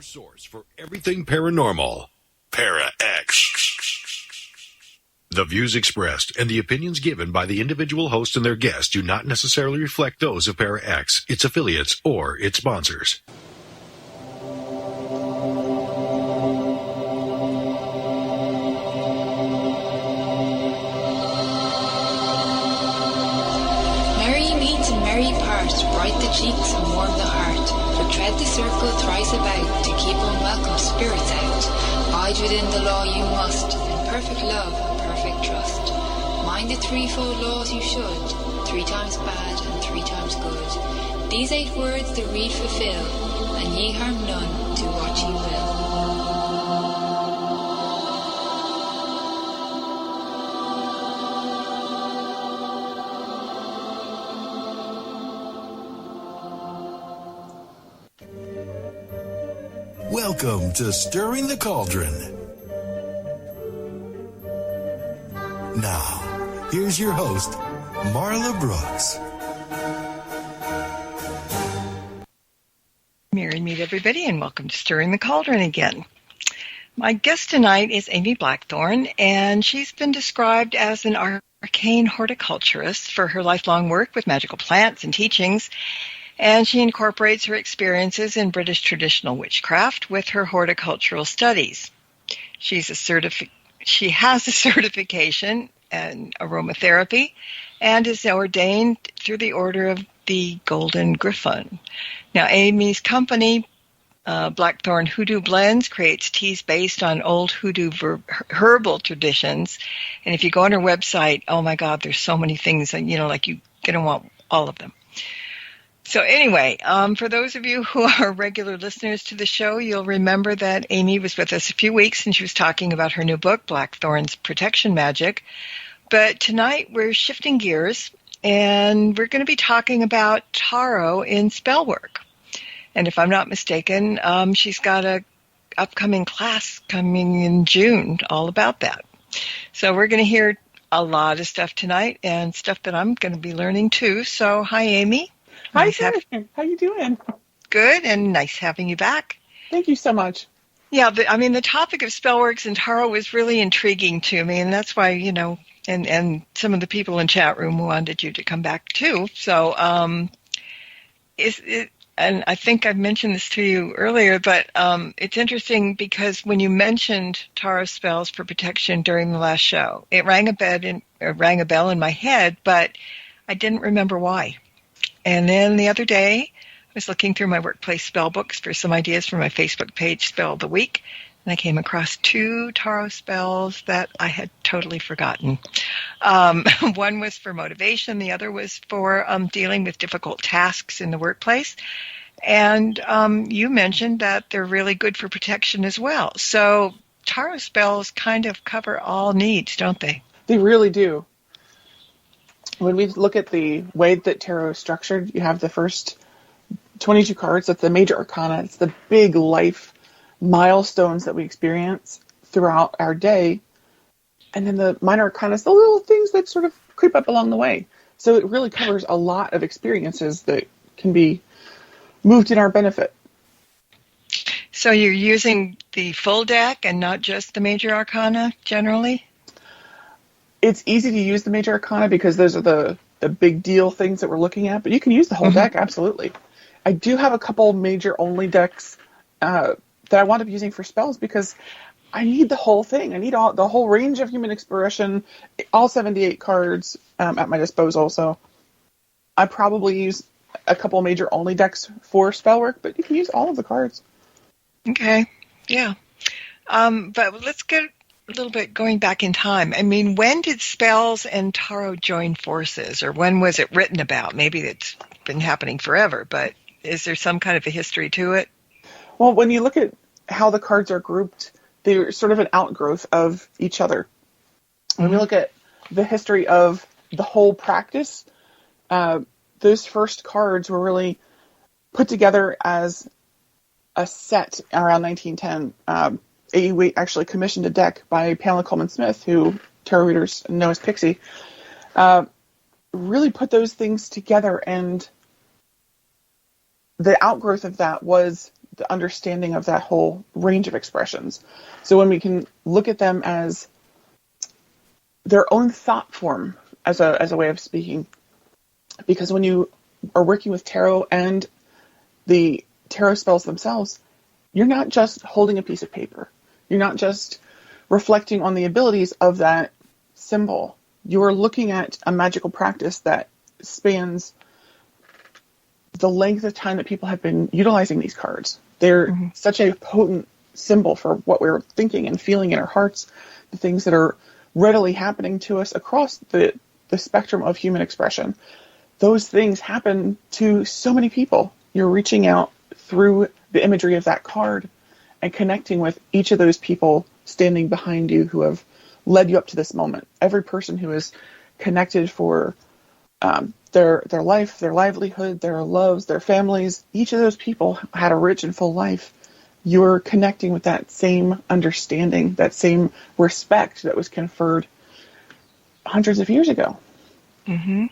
Source for everything paranormal. Para X. The views expressed and the opinions given by the individual host and their guests do not necessarily reflect those of Para X, its affiliates, or its sponsors. Merry meet and merry part, bright the cheeks and warm the heart. But tread the circle thrice about, to keep unwelcome spirits out. Abide within the law you must, in perfect love and perfect trust. Mind the threefold laws you should, 3 times bad and 3 times good. These 8 words the read fulfill, and ye harm none, do what ye will. Welcome to Stirring the Cauldron. Now, here's your host, Marla Brooks. Merry meet everybody, and welcome to Stirring the Cauldron again. My guest tonight is Amy Blackthorn, and she's been described as an arcane horticulturist for her lifelong work with magical plants and teachings. And she incorporates her experiences in British traditional witchcraft with her horticultural studies. She has a certification in aromatherapy and is ordained through the Order of the Golden Griffin. Now, Amy's company, Blackthorn Hoodoo Blends, creates teas based on old hoodoo herbal traditions. And if you go on her website, oh my God, there's so many things, and you're going to want all of them. So anyway, for those of you who are regular listeners to the show, you'll remember that Amy was with us a few weeks and she was talking about her new book, Blackthorn's Protection Magic. But tonight we're shifting gears and we're going to be talking about tarot in spellwork. And if I'm not mistaken, she's got a upcoming class coming in June all about that. So we're going to hear a lot of stuff tonight and stuff that I'm going to be learning too. So hi, Amy. Hi, Karen. How you doing? Good, and nice having you back. Thank you so much. Yeah, the topic of spellworks and tarot was really intriguing to me, and that's why, and some of the people in chat room wanted you to come back too. So, and I think I've mentioned this to you earlier, but it's interesting because when you mentioned tarot spells for protection during the last show, it rang a bell in my head, but I didn't remember why. And then the other day, I was looking through my workplace spell books for some ideas for my Facebook page, Spell of the Week, and I came across 2 tarot spells that I had totally forgotten. One was for motivation. The other was for dealing with difficult tasks in the workplace. And you mentioned that they're really good for protection as well. So tarot spells kind of cover all needs, don't they? They really do. When we look at the way that tarot is structured, you have the first 22 cards. That's the Major Arcana. It's the big life milestones that we experience throughout our day. And then the Minor Arcana is the little things that sort of creep up along the way. So it really covers a lot of experiences that can be moved in our benefit. So you're using the full deck and not just the Major Arcana generally? It's easy to use the Major Arcana because those are the big deal things that we're looking at, but you can use the whole deck, absolutely. I do have a couple major-only decks that I wound up using for spells because I need the whole thing. I need the whole range of human expression, all 78 cards at my disposal, so I probably use a couple major-only decks for spellwork, but you can use all of the cards. Okay, yeah. But let's get a little bit going back in time. When did spells and tarot join forces, or when was it written about? Maybe it's been happening forever, but is there some kind of a history to it? Well, when you look at how the cards are grouped, they're sort of an outgrowth of each other. When we look at the history of the whole practice, those first cards were really put together as a set around 1910. AE actually commissioned a deck by Pamela Coleman Smith, who tarot readers know as Pixie, really put those things together, and the outgrowth of that was the understanding of that whole range of expressions. So when we can look at them as their own thought form, as a way of speaking, because when you are working with tarot and the tarot spells themselves, you're not just holding a piece of paper. You're not just reflecting on the abilities of that symbol. You're looking at a magical practice that spans the length of time that people have been utilizing these cards. They're such a potent symbol for what we're thinking and feeling in our hearts, the things that are readily happening to us across the spectrum of human expression. Those things happen to so many people. You're reaching out through the imagery of that card and connecting with each of those people standing behind you who have led you up to this moment. Every person who is connected for their life, their livelihood, their loves, their families, each of those people had a rich and full life. You're connecting with that same understanding, that same respect that was conferred hundreds of years ago. Mm-hmm.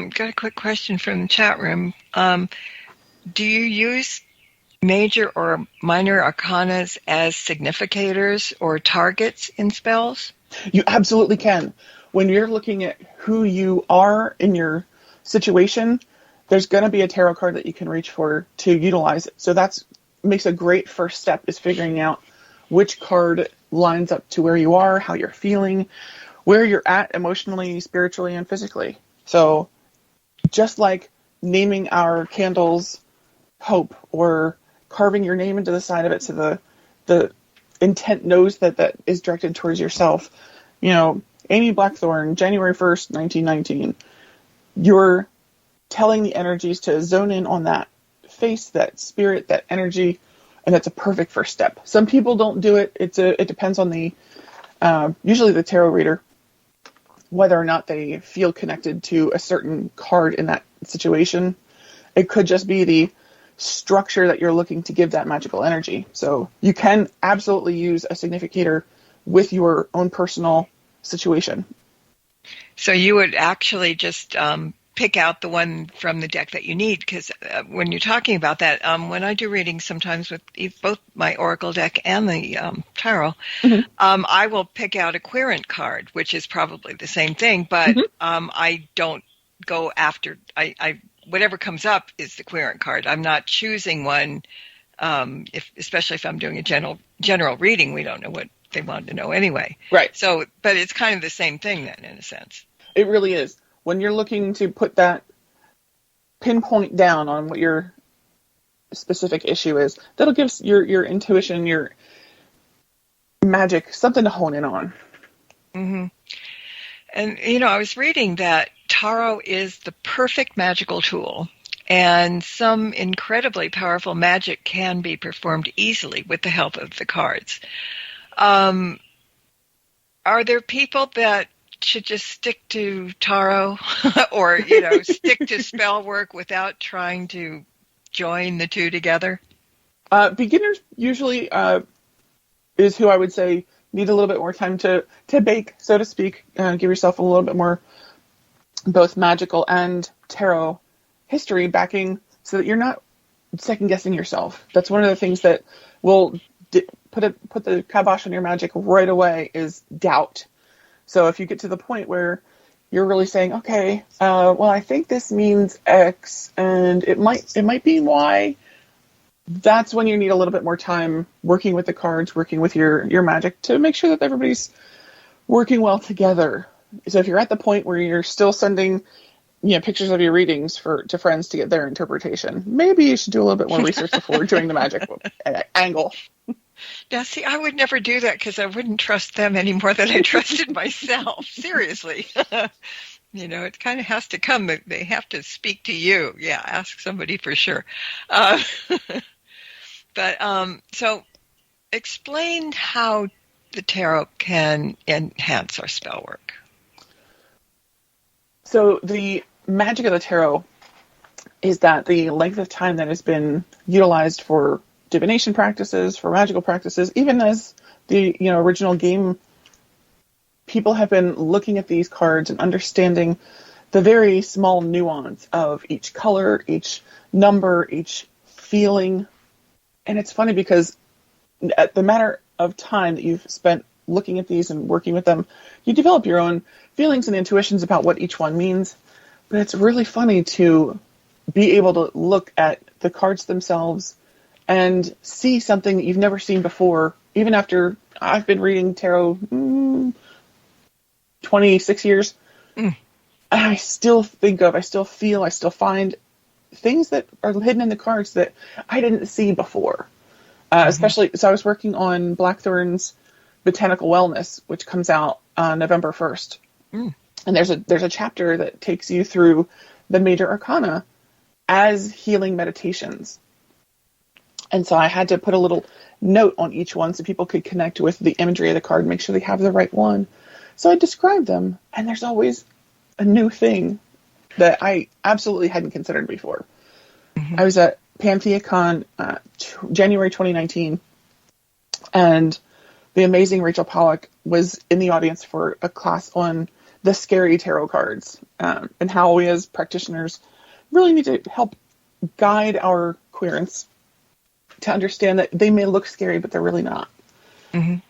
Got a quick question from the chat room. Do you use major or minor arcanas as significators or targets in spells? You absolutely can. When you're looking at who you are in your situation, there's going to be a tarot card that you can reach for to utilize it. So that's makes a great first step, is figuring out which card lines up to where you are, how you're feeling, where you're at emotionally, spiritually, and physically. So just like naming our candles hope, or carving your name into the side of it so the intent knows that is directed towards yourself. You know, Amy Blackthorn, January 1st, 1919. You're telling the energies to zone in on that face, that spirit, that energy, and that's a perfect first step. Some people don't do it. It depends on the usually the tarot reader, whether or not they feel connected to a certain card in that situation. It could just be the structure that you're looking to give that magical energy. So you can absolutely use a significator with your own personal situation. So you would actually just pick out the one from the deck that you need, because when you're talking about that, when I do readings sometimes with both my Oracle deck and the Tarot, I will pick out a querent card, which is probably the same thing, but I don't go after, whatever comes up is the querent card. I'm not choosing one, especially if I'm doing a general reading. We don't know what they want to know anyway. Right. So, but it's kind of the same thing then, in a sense. It really is. When you're looking to put that pinpoint down on what your specific issue is, that'll give your intuition, your magic, something to hone in on. Mm-hmm. And, I was reading that tarot is the perfect magical tool, and some incredibly powerful magic can be performed easily with the help of the cards. Are there people that should just stick to tarot or, stick to spellwork without trying to join the two together? Beginners usually is who I would say need a little bit more time to bake, so to speak. Give yourself a little bit more both magical and tarot history backing so that you're not second-guessing yourself. That's one of the things that will put the kibosh on your magic right away, is doubt. So if you get to the point where you're really saying, okay, well, I think this means X, and it might be Y, that's when you need a little bit more time working with the cards, working with your magic to make sure that everybody's working well together. So if you're at the point where you're still sending, pictures of your readings to friends to get their interpretation, maybe you should do a little bit more research before doing the magic angle. Now, see, I would never do that because I wouldn't trust them any more than I trusted myself. Seriously. It kind of has to come. They have to speak to you. Yeah, ask somebody for sure. So explain how the tarot can enhance our spell work. So the magic of the tarot is that the length of time that has been utilized for divination practices, for magical practices, even as the original game, people have been looking at these cards and understanding the very small nuance of each color, each number, each feeling And it's funny because at the matter of time that you've spent looking at these and working with them, you develop your own feelings and intuitions about what each one means. But it's really funny to be able to look at the cards themselves and see something that you've never seen before, even after I've been reading tarot 26 years. I still feel, I still find things that are hidden in the cards that I didn't see before. Especially, so I was working on Blackthorn's Botanical Wellness, which comes out on November 1st. And there's a chapter that takes you through the Major Arcana as healing meditations. And so I had to put a little note on each one so people could connect with the imagery of the card and make sure they have the right one. So I described them, and there's always a new thing that I absolutely hadn't considered before. I was at PantheaCon January 2019, and the amazing Rachel Pollack was in the audience for a class on the scary tarot cards, and how we as practitioners really need to help guide our querents to understand that they may look scary, but they're really not. And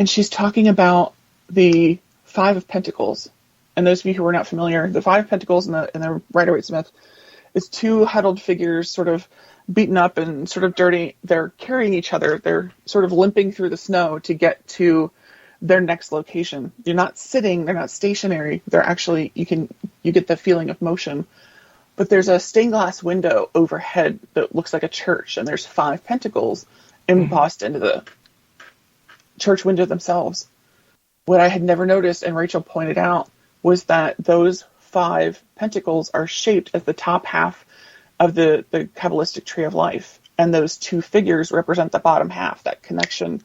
she's talking about the Five of Pentacles. And those of you who are not familiar, the Five of Pentacles and the Rider-Waite-Smith is two huddled figures, sort of beaten up and sort of dirty. They're carrying each other. They're sort of limping through the snow to get to their next location. You're not sitting. They're not stationary. They're actually, you get the feeling of motion. But there's a stained glass window overhead that looks like a church, and there's five pentacles embossed into the church window themselves. What I had never noticed, and Rachel pointed out, was that those five pentacles are shaped as the top half of the Kabbalistic tree of life. And those two figures represent the bottom half, that connection,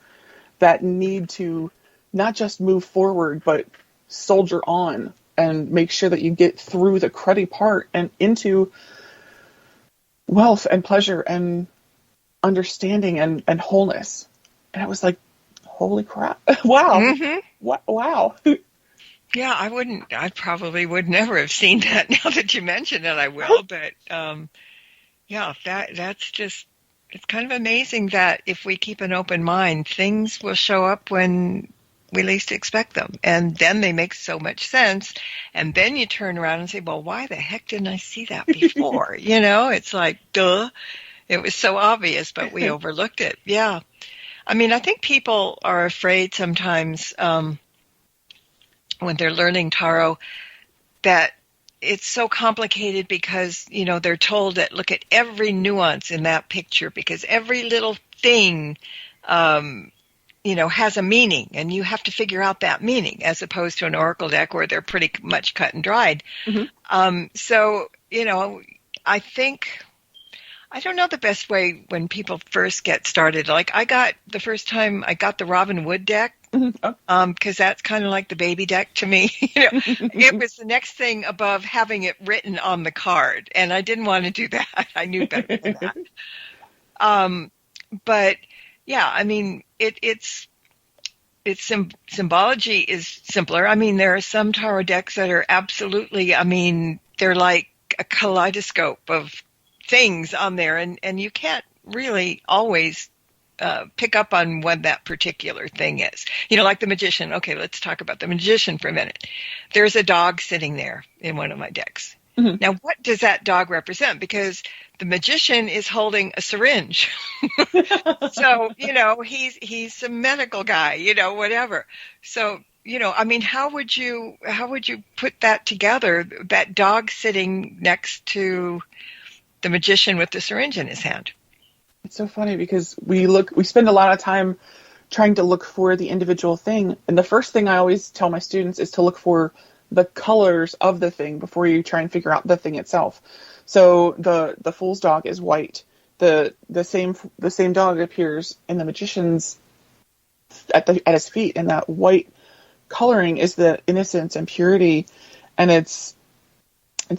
that need to not just move forward, but soldier on and make sure that you get through the cruddy part and into wealth and pleasure and understanding and wholeness. And I was like, holy crap. Wow. Wow. Yeah, I probably would never have seen that. Now that you mention it, I will. But yeah, that's just, it's kind of amazing that if we keep an open mind, things will show up when we least expect them. And then they make so much sense. And then you turn around and say, well, why the heck didn't I see that before? It's like, duh. It was so obvious, but we overlooked it. Yeah. I mean, I think people are afraid sometimes when they're learning tarot that it's so complicated because, they're told that look at every nuance in that picture because every little thing, has a meaning and you have to figure out that meaning as opposed to an oracle deck where they're pretty much cut and dried. So, I think, I don't know the best way when people first get started. Like the first time I got the Robin Wood deck, because that's kind of like the baby deck to me. It was the next thing above having it written on the card, and I didn't want to do that. I knew better than that. But yeah, I mean, it's symbology is simpler. I mean, there are some tarot decks that are absolutely, they're like a kaleidoscope of things on there, and you can't really always pick up on what that particular thing is. Like the Magician. Okay, let's talk about the Magician for a minute. There's a dog sitting there in one of my decks. Now, what does that dog represent? Because the Magician is holding a syringe. So, he's a medical guy, whatever. So, how would you put that together, that dog sitting next to the Magician with the syringe in his hand? It's so funny because we spend a lot of time trying to look for the individual thing. And the first thing I always tell my students is to look for the colors of the thing before you try and figure out the thing itself. So the Fool's dog is white. The same dog appears in the Magician's at his feet, and that white coloring is the innocence and purity. And it's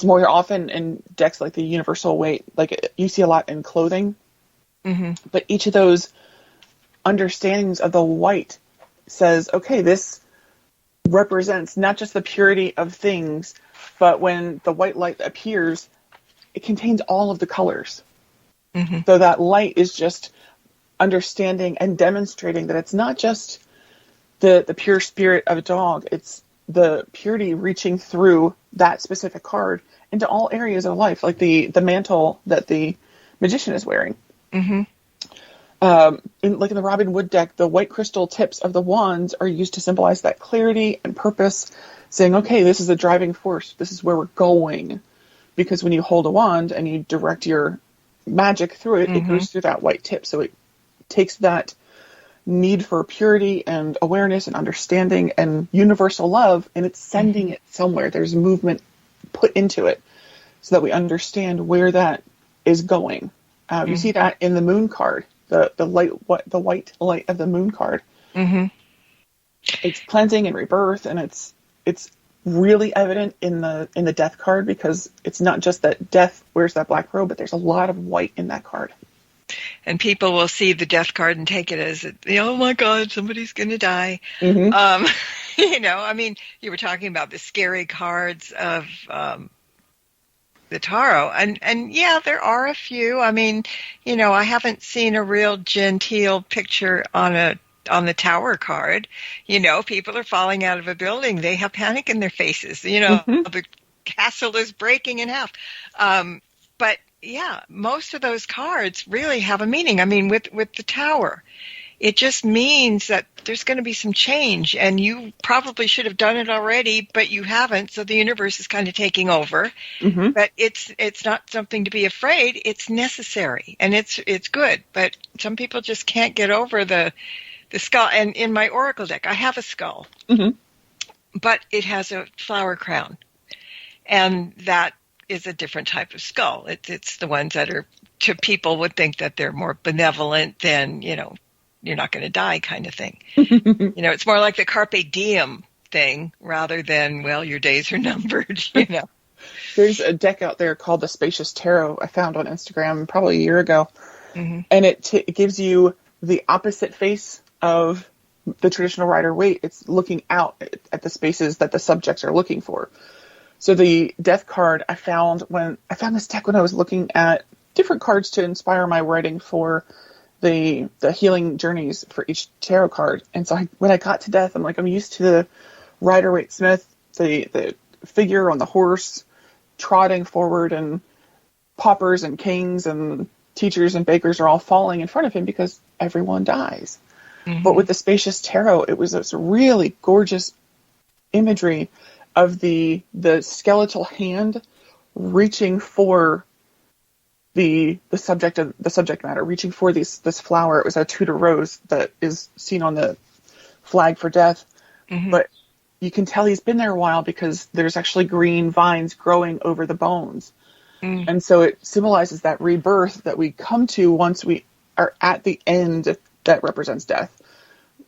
more often in decks like the Universal Weight, like you see a lot in clothing. But each of those understandings of the white says, okay, this represents not just the purity of things, but when the white light appears, it contains all of the colors. So that light is just understanding and demonstrating that it's not just the pure spirit of a dog. It's the purity reaching through that specific card into all areas of life, like the mantle that the magician is wearing. Mm-hmm. In the Robin Wood deck, the white crystal tips of the wands are used to symbolize that clarity and purpose, saying, okay, this is the driving force. This is where we're going. Because when you hold a wand and you direct your magic through it, it goes through that white tip. So it takes that need for purity and awareness and understanding and universal love, and it's sending it somewhere. There's movement put into it so that we understand where that is going. You see that in the moon card, the white light of the moon card. Mm-hmm. It's cleansing and rebirth, and it's really evident in the death card, because it's not just that death wears that black robe, but there's a lot of white in that card. And people will see the death card and take it as, oh my God, somebody's going to die. Mm-hmm. I mean, you were talking about the scary cards of the tarot, and yeah, there are a few. I mean, I haven't seen a real genteel picture on the tower card. People are falling out of a building. They have panic in their faces. The castle is breaking in half. But yeah, most of those cards really have a meaning. I mean, with the tower, it just means that there's going to be some change, and you probably should have done it already, but you haven't. So the universe is kind of taking over. Mm-hmm. But it's not something to be afraid. It's necessary, and it's good. But some people just can't get over the skull. And in my oracle deck, I have a skull, but it has a flower crown, and that is a different type of skull. It's the ones that are, to people would think that they're more benevolent than, you're not going to die kind of thing. It's more like the carpe diem thing rather than, well, your days are numbered, There's a deck out there called the Spacious Tarot I found on Instagram probably a year ago. Mm-hmm. And it gives you the opposite face of the traditional Rider-Waite. It's looking out at the spaces that the subjects are looking for. So the death card I found this deck when I was looking at different cards to inspire my writing for the healing journeys for each tarot card. And so when I got to death, I'm used to the Rider-Waite Smith, the figure on the horse trotting forward, and paupers and kings and teachers and bakers are all falling in front of him because everyone dies. Mm-hmm. But with the Spacious Tarot, it was this really gorgeous imagery of the skeletal hand reaching for the subject matter, reaching for this flower. It was a Tudor rose that is seen on the flag for death. Mm-hmm. But you can tell he's been there a while because there's actually green vines growing over the bones. Mm. And so it symbolizes that rebirth that we come to once we are at the end that represents death.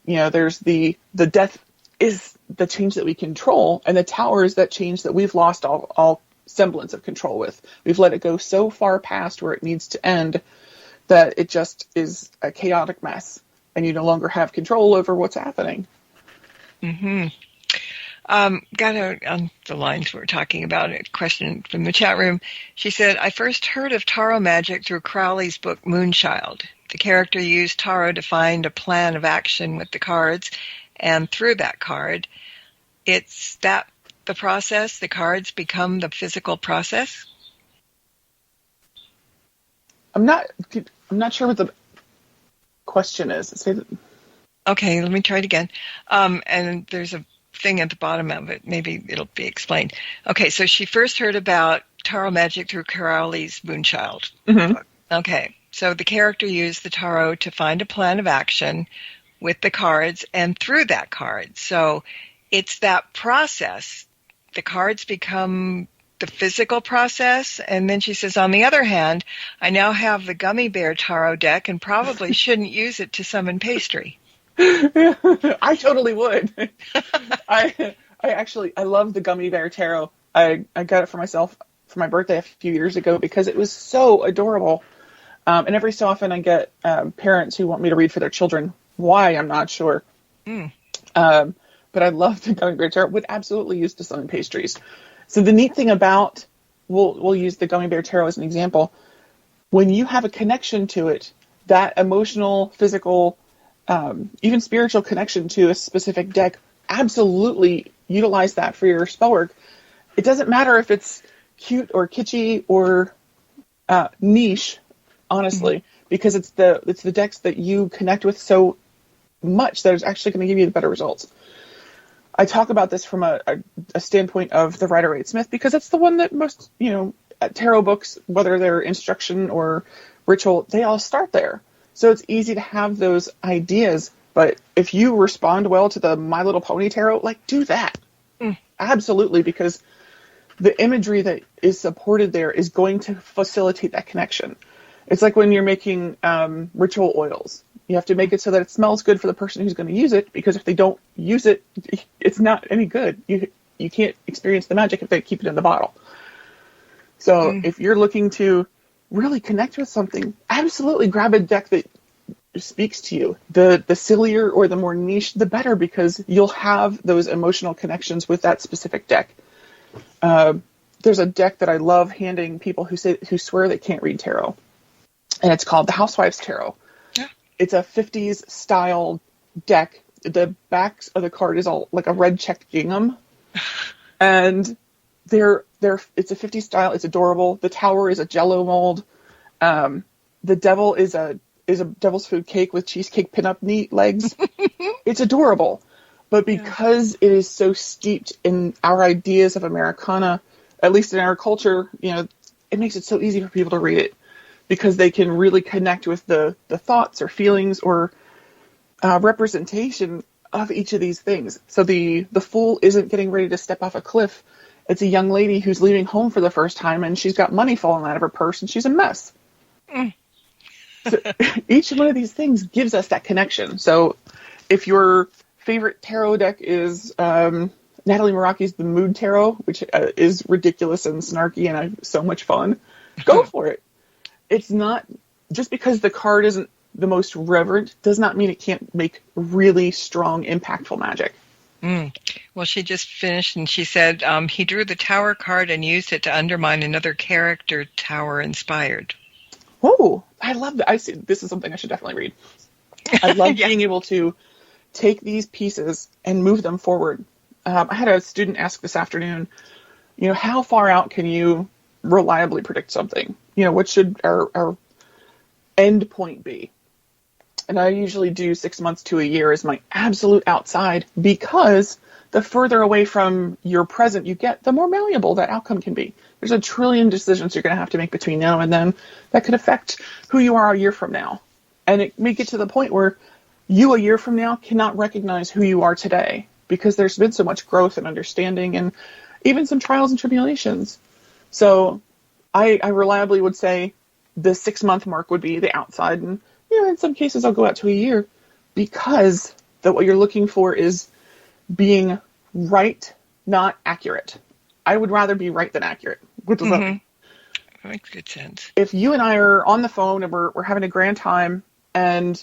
There's the death is the change that we control, and the tower is that change that we've lost all semblance of control with. We've let it go so far past where it needs to end that it just is a chaotic mess, and you no longer have control over what's happening. Mm-hmm. Got on the lines we're talking about, a question from the chat room. She said, I first heard of tarot magic through Crowley's book Moonchild. The character used tarot to find a plan of action with the cards, and through that card, it's that the process, the cards become the physical process? I'm not sure what the question is. Okay, let me try it again. And there's a thing at the bottom of it. Maybe it'll be explained. Okay, so she first heard about tarot magic through Crowley's Moonchild. Mm-hmm. Okay, so the character used the tarot to find a plan of action with the cards and through that card. So it's that process. The cards become the physical process. And then she says, on the other hand, I now have the Gummy Bear Tarot deck and probably shouldn't use it to summon pastry. I totally would. I love the Gummy Bear Tarot. I got it for myself for my birthday a few years ago because it was so adorable. And every so often I get parents who want me to read for their children. Why, I'm not sure. Mm. But I love the Gummy Bear Tarot. Would absolutely use to summon pastries. So the neat thing about, we'll use the Gummy Bear Tarot as an example. When you have a connection to it, that emotional, physical, even spiritual connection to a specific deck, absolutely utilize that for your spell work. It doesn't matter if it's cute or kitschy or niche, honestly, because it's the decks that you connect with so much that it's actually going to give you the better results. I talk about this from a standpoint of the Rider-Waite-Smith because it's the one that most, tarot books, whether they're instruction or ritual, they all start there. So it's easy to have those ideas, but if you respond well to the My Little Pony tarot, do that. Absolutely, because the imagery that is supported there is going to facilitate that connection. It's like when you're making ritual oils. You have to make it so that it smells good for the person who's going to use it, because if they don't use it, it's not any good. You can't experience the magic if they keep it in the bottle. So if you're looking to really connect with something, absolutely grab a deck that speaks to you. The sillier or the more niche, the better, because you'll have those emotional connections with that specific deck. There's a deck that I love handing people who swear they can't read tarot, and it's called the Housewives Tarot. Yeah. It's a 50s style deck. The back of the card is all like a red checked gingham, and it's a 50s style. It's adorable. The tower is a Jello mold. The devil is a devil's food cake with cheesecake pinup neat legs. It's adorable. But because it is so steeped in our ideas of Americana, at least in our culture, it makes it so easy for people to read it, because they can really connect with the thoughts or feelings or representation of each of these things. So the fool isn't getting ready to step off a cliff. It's a young lady who's leaving home for the first time, and she's got money falling out of her purse, and she's a mess. So each one of these things gives us that connection. So if your favorite tarot deck is Natalie Meraki's The Mood Tarot, which is ridiculous and snarky and so much fun, go for it. It's not, just because the card isn't the most reverent does not mean it can't make really strong, impactful magic. Well, she just finished, and she said he drew the Tower card and used it to undermine another character Tower inspired. Oh, I love that. This is something I should definitely read. I love being able to take these pieces and move them forward. I had a student ask this afternoon, how far out can you reliably predict something? What should our end point be? And I usually do 6 months to a year as my absolute outside, because the further away from your present you get, the more malleable that outcome can be. There's a trillion decisions you're going to have to make between now and then that could affect who you are a year from now. And it may get to the point where you a year from now cannot recognize who you are today, because there's been so much growth and understanding and even some trials and tribulations. So I reliably would say the 6 month mark would be the outside. And, in some cases I'll go out to a year, because what you're looking for is being right, not accurate. I would rather be right than accurate. What does that mean? Makes good sense. If you and I are on the phone and we're having a grand time, and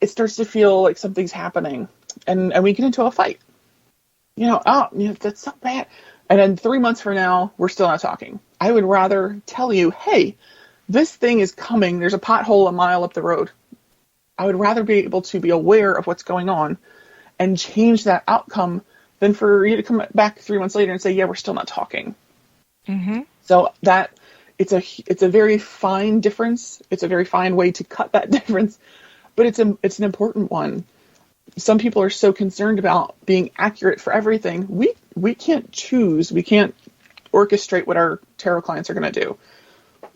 it starts to feel like something's happening, and we get into a fight, that's so bad. And then 3 months from now, we're still not talking. I would rather tell you, hey, this thing is coming. There's a pothole a mile up the road. I would rather be able to be aware of what's going on and change that outcome than for you to come back 3 months later and say, yeah, we're still not talking. Mm-hmm. So that it's a very fine difference. It's a very fine way to cut that difference, but it's an important one. Some people are so concerned about being accurate for everything. We can't choose. We can't orchestrate what our tarot clients are going to do.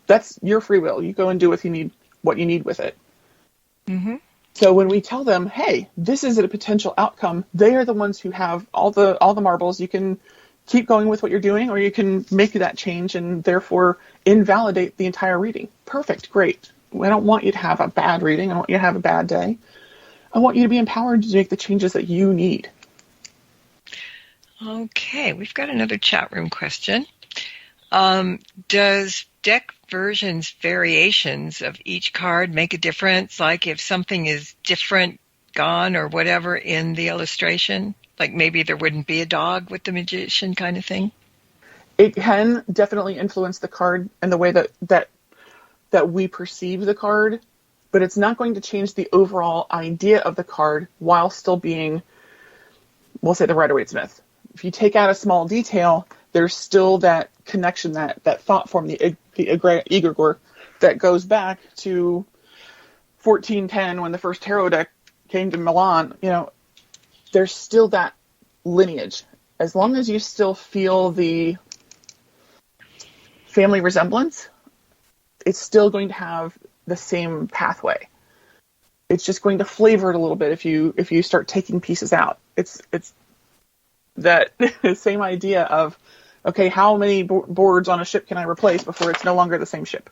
That's your free will. You go and do what you need with it. Mm-hmm. So when we tell them, hey, this is a potential outcome, they are the ones who have all the marbles. You can keep going with what you're doing, or you can make that change and therefore invalidate the entire reading. Perfect. Great. I don't want you to have a bad reading. I don't want you to have a bad day. I want you to be empowered to make the changes that you need. Okay, we've got another chat room question. Does deck versions variations of each card make a difference? Like if something is different, gone, or whatever in the illustration? Like maybe there wouldn't be a dog with the magician kind of thing? It can definitely influence the card and the way that we perceive the card. but it's not going to change the overall idea of the card while still being, we'll say, the Rider-Waite Smith. If you take out a small detail, there's still that connection, that thought form, the egregore that goes back to 1410 when the first tarot deck came to Milan. There's still that lineage. As long as you still feel the family resemblance, it's still going to have the same pathway. It's just going to flavor it a little bit if you start taking pieces out. It's that same idea of, okay, how many boards on a ship can I replace before it's no longer the same ship?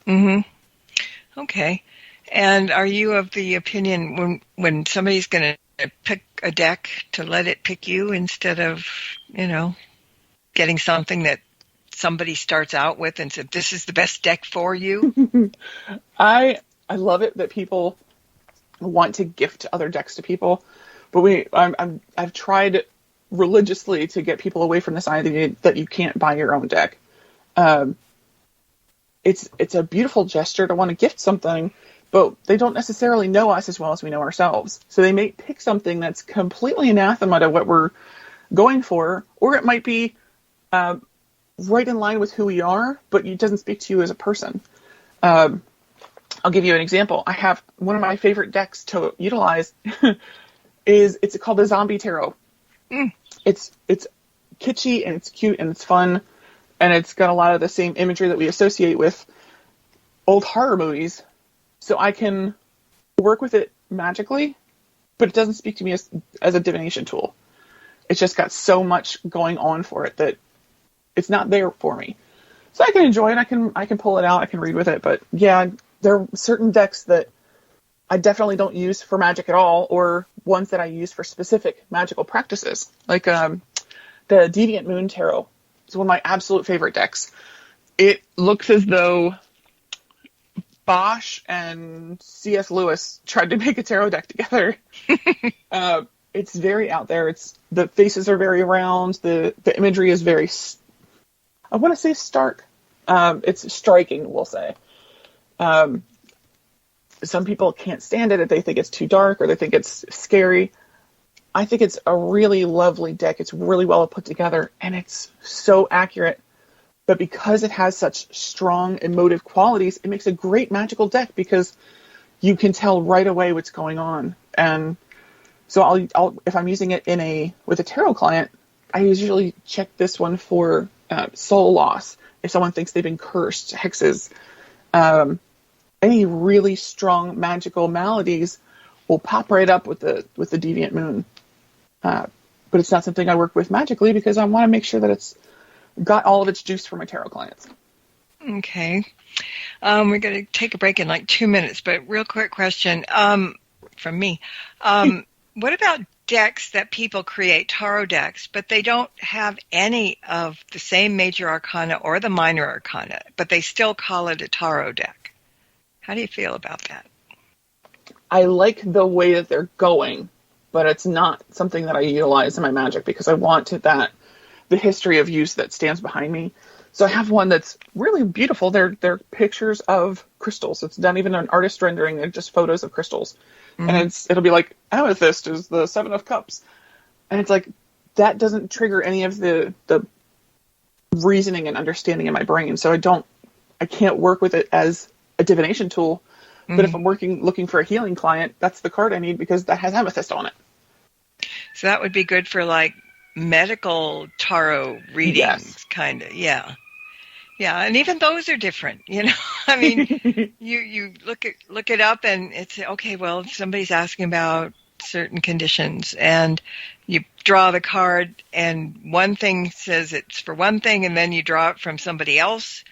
Mm-hmm. Okay. And are you of the opinion when somebody's going to pick a deck to let it pick you instead of, getting something that somebody starts out with and said, this is the best deck for you? I love it that people want to gift other decks to people, but I've tried religiously to get people away from this idea that you can't buy your own deck. It's a beautiful gesture to want to gift something, but they don't necessarily know us as well as we know ourselves. So they may pick something that's completely anathema to what we're going for, or it might be right in line with who we are, but it doesn't speak to you as a person. I'll give you an example. I have one of my favorite decks to utilize it's called the Zombie Tarot. It's kitschy and it's cute and it's fun, and it's got a lot of the same imagery that we associate with old horror movies. So I can work with it magically, but it doesn't speak to me as a divination tool. It's just got so much going on for it that it's not there for me. So I can enjoy it. I can pull it out. I can read with it. But yeah, there are certain decks that I definitely don't use for magic at all, or ones that I use for specific magical practices. Like the Deviant Moon Tarot. It's one of my absolute favorite decks. It looks as though Bosch and C.S. Lewis tried to make a tarot deck together. It's very out there. The faces are very round. The imagery is very, I want to say stark. It's striking, we'll say. Some people can't stand it if they think it's too dark or they think it's scary. I think it's a really lovely deck. It's really well put together, and it's so accurate. But because it has such strong emotive qualities, it makes a great magical deck because you can tell right away what's going on. And so I'll if I'm using it with a tarot client, I usually check this one for soul loss. If someone thinks they've been cursed, hexes, any really strong magical maladies will pop right up with the Deviant Moon. But it's not something I work with magically because I want to make sure that it's got all of its juice for my tarot clients. Okay. We're going to take a break in like 2 minutes, but real quick question from me. What about decks that people create, tarot decks, but they don't have any of the same major arcana or the minor arcana, but they still call it a tarot deck? How do you feel about that? I like the way that they're going, but it's not something that I utilize in my magic because I want the history of use that stands behind me. So I have one that's really beautiful. They're pictures of crystals. It's not even an artist rendering. They're just photos of crystals. Mm-hmm. And it'll be like, amethyst is the 7 of cups. And it's like, that doesn't trigger any of the reasoning and understanding in my brain. So I can't work with it as a divination tool. Mm-hmm. But if I'm looking for a healing client, that's the card I need because that has amethyst on it. So that would be good for like medical tarot readings, yes. Kind of. Yeah. Yeah, and even those are different, I mean, you look it up and it's okay, well, somebody's asking about certain conditions and you draw the card and one thing says it's for one thing and then you draw it from somebody else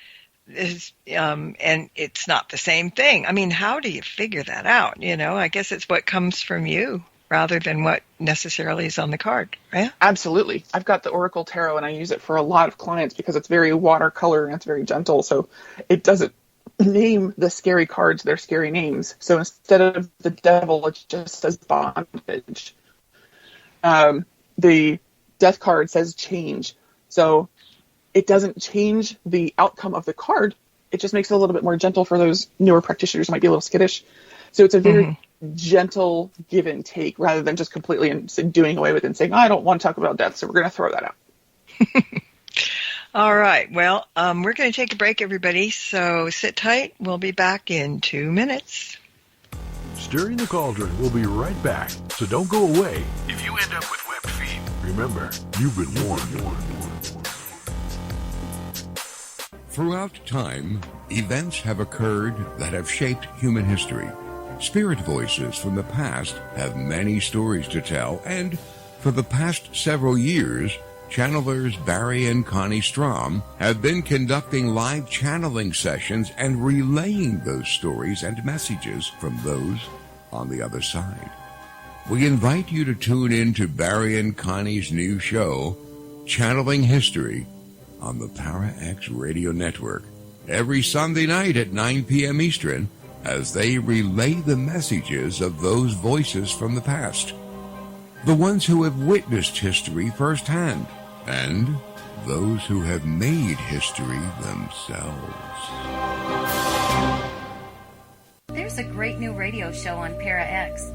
and it's not the same thing. I mean, how do you figure that out? I guess it's what comes from you rather than what necessarily is on the card, right? Absolutely. I've got the Oracle Tarot, and I use it for a lot of clients because it's very watercolor and it's very gentle, so it doesn't name the scary cards their scary names. So instead of the devil, it just says bondage. The death card says change. So it doesn't change the outcome of the card, it just makes it a little bit more gentle for those newer practitioners who might be a little skittish. So it's a very gentle give and take rather than just completely doing away with it and saying, I don't want to talk about death, so we're going to throw that out. All right. Well, we're going to take a break, everybody. So sit tight. We'll be back in 2 minutes. Stirring the Cauldron will be right back, so don't go away. If you end up with webbed feet, remember, you've been warned. Throughout time, events have occurred that have shaped human history. Spirit voices from the past have many stories to tell, and for the past several years, channelers Barry and Connie Strom have been conducting live channeling sessions and relaying those stories and messages from those on the other side. We invite you to tune in to Barry and Connie's new show, Channeling History, on the ParaX Radio Network, every Sunday night at 9 p.m. Eastern, as they relay the messages of those voices from the past. The ones who have witnessed history firsthand, and those who have made history themselves. There's a great new radio show on ParaX.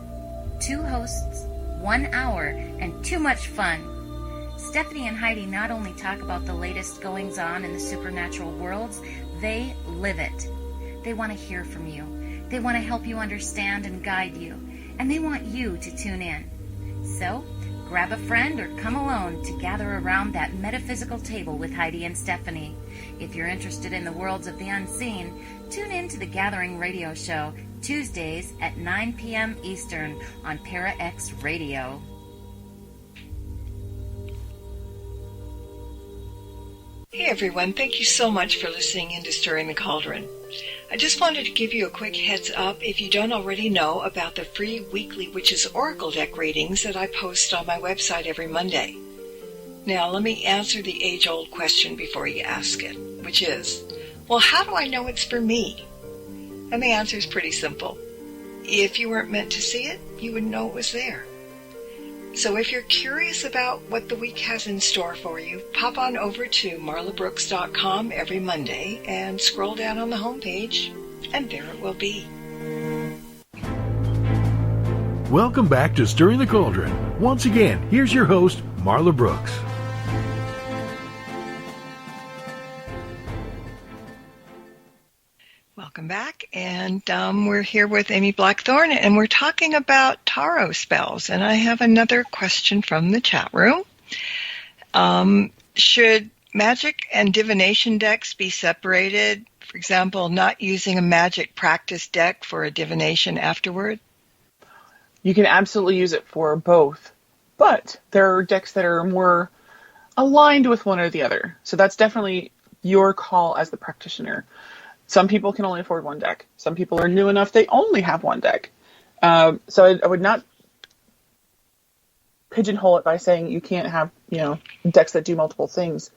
2 hosts, 1 hour, and too much fun. Stephanie and Heidi not only talk about the latest goings-on in the supernatural worlds, they live it. They want to hear from you. They want to help you understand and guide you. And they want you to tune in. So, grab a friend or come alone to gather around that metaphysical table with Heidi and Stephanie. If you're interested in the worlds of the unseen, tune in to the Gathering Radio Show, Tuesdays at 9 p.m. Eastern on ParaX Radio. Hey everyone, thank you so much for listening in to Stirring the Cauldron. I just wanted to give you a quick heads up if you don't already know about the free weekly Witches Oracle deck readings that I post on my website every Monday. Now let me answer the age-old question before you ask it, which is, well, how do I know it's for me? And the answer is pretty simple. If you weren't meant to see it, you wouldn't know it was there. So if you're curious about what the week has in store for you, pop on over to marlabrooks.com every Monday and scroll down on the homepage, and there it will be. Welcome back to Stirring the Cauldron. Once again, here's your host, Marla Brooks. Welcome back, and we're here with Amy Blackthorn, and we're talking about tarot spells. And I have another question from the chat room. Should magic and divination decks be separated? For example, not using a magic practice deck for a divination afterward? You can absolutely use it for both, but there are decks that are more aligned with one or the other. So that's definitely your call as the practitioner. Some people can only afford one deck. Some people are new enough they only have one deck. So I would not pigeonhole it by saying you can't have, decks that do multiple things.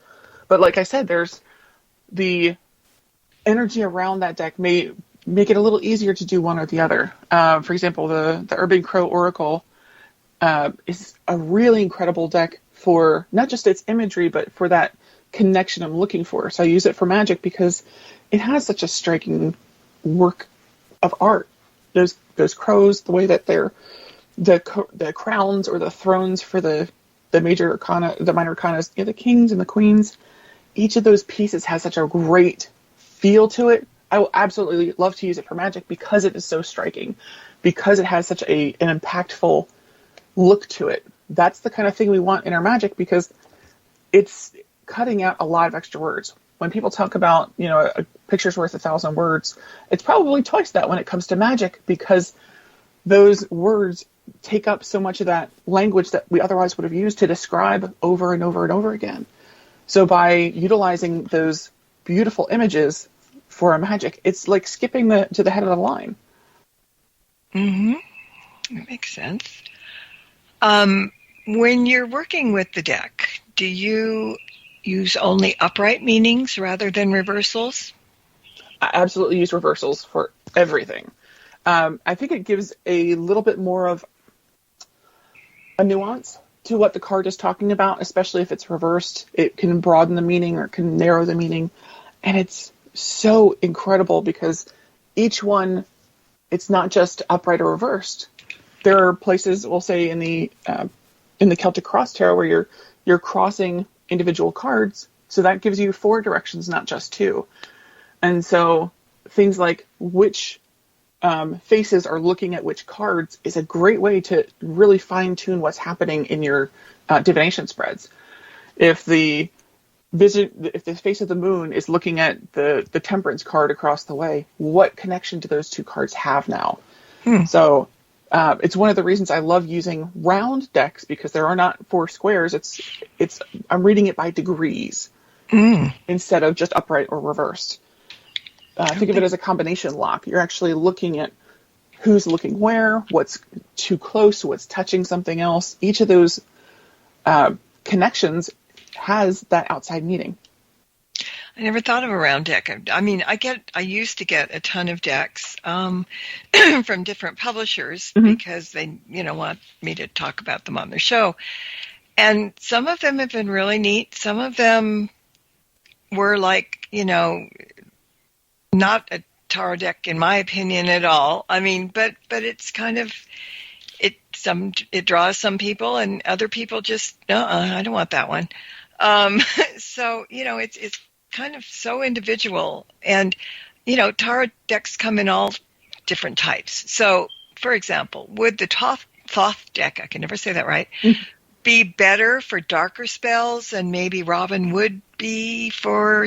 But like I said, there's the energy around that deck may make it a little easier to do one or the other. For example, the Urban Crow Oracle is a really incredible deck for not just its imagery, but for that connection I'm looking for. So I use it for magic because it has such a striking work of art. Those crows, the way that they're the crowns or the thrones for the major arcana, the minor arcanas, the kings and the queens. Each of those pieces has such a great feel to it. I will absolutely love to use it for magic because it is so striking, because it has such an impactful look to it. That's the kind of thing we want in our magic because it's cutting out a lot of extra words. When people talk about, a picture's worth 1,000 words, it's probably twice that when it comes to magic because those words take up so much of that language that we otherwise would have used to describe over and over and over again. So by utilizing those beautiful images for a magic, it's like skipping to the head of the line. Mm-hmm. That makes sense. When you're working with the deck, do you use only upright meanings rather than reversals? I absolutely use reversals for everything. I think it gives a little bit more of a nuance to what the card is talking about, especially if it's reversed. It can broaden the meaning or it can narrow the meaning. And it's so incredible because each one, it's not just upright or reversed. There are places, we'll say in the Celtic Cross Tarot, where you're crossing individual cards, so that gives you 4 directions, not just 2. And so things like which faces are looking at which cards is a great way to really fine-tune what's happening in your divination spreads. If the face of the moon is looking at the Temperance card across the way, what connection do those 2 cards have now? So it's one of the reasons I love using round decks, because there are not 4 squares. I'm reading it by degrees instead of just upright or reversed. Think of it as a combination lock. You're actually looking at who's looking where, what's too close, what's touching something else. Each of those connections has that outside meaning. I never thought of a round deck. I mean, I used to get a ton of decks from different publishers because they, want me to talk about them on their show. And some of them have been really neat. Some of them were like, not a tarot deck in my opinion at all. I mean, but it's kind of, it draws some people, and other people just, I don't want that one. So, it's kind of so individual, and, tarot decks come in all different types. So, for example, would the Thoth deck, I can never say that right, be better for darker spells and maybe Robin would be for,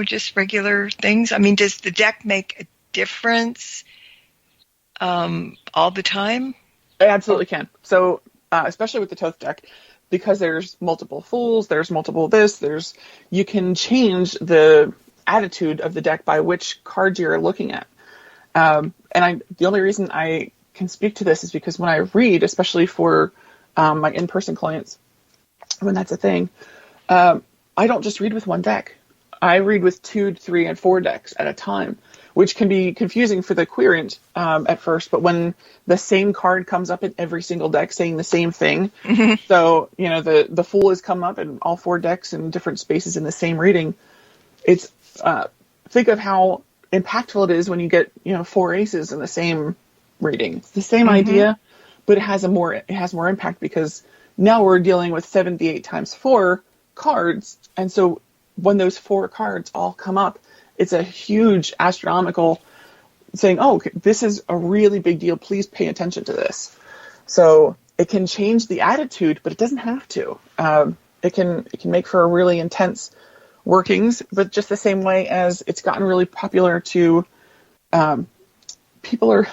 just regular things? I mean, does the deck make a difference all the time? It absolutely can. So, especially with the Thoth deck, because there's multiple fools, there's multiple you can change the attitude of the deck by which cards you're looking at. And the only reason I can speak to this is because when I read, especially for my in-person clients, when that's a thing, I don't just read with one deck. I read with 2, 3, and 4 decks at a time, which can be confusing for the querent at first. But when the same card comes up in every single deck saying the same thing, so, the Fool has come up in all 4 decks in different spaces in the same reading, it's, think of how impactful it is when you get, 4 aces in the same reading. It's the same idea, but it has more impact because now we're dealing with 78 times 4 cards. And so when those 4 cards all come up, it's a huge astronomical saying, oh, this is a really big deal. Please pay attention to this. So it can change the attitude, but it doesn't have to. It can make for a really intense workings, but just the same way as it's gotten really popular to people are.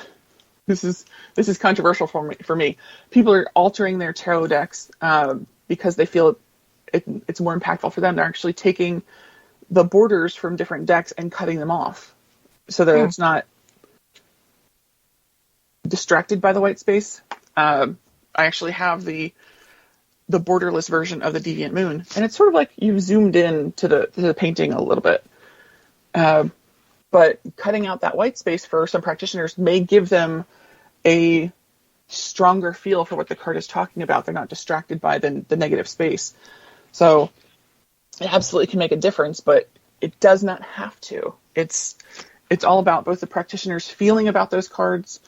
This is controversial for me. People are altering their tarot decks because they feel it's more impactful for them. They're actually taking the borders from different decks and cutting them off so that it's not distracted by the white space. I actually have the borderless version of the Deviant Moon, and it's sort of like you've zoomed in to the painting a little bit. But cutting out that white space for some practitioners may give them a stronger feel for what the card is talking about. They're not distracted by the negative space. So it absolutely can make a difference, but it does not have to. It's all about both the practitioner's feeling about those cards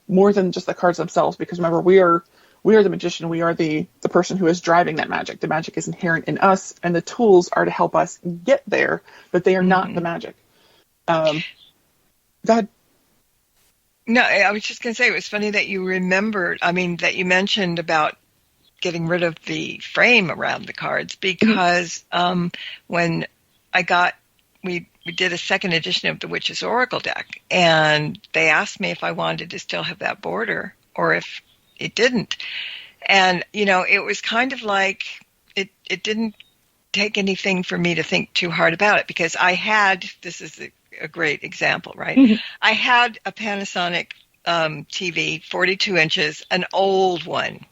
more than just the cards themselves, because remember, we are the magician. We are the person who is driving that magic. The magic is inherent in us, and the tools are to help us get there, but they are not the magic. Go ahead. No, I was just going to say, it was funny that you that you mentioned about getting rid of the frame around the cards, because when we did a second edition of the Witch's Oracle deck, and they asked me if I wanted to still have that border or if it didn't. And, it was kind of like it didn't take anything for me to think too hard about it, because this is a great example, right? I had a Panasonic TV, 42 inches, an old one.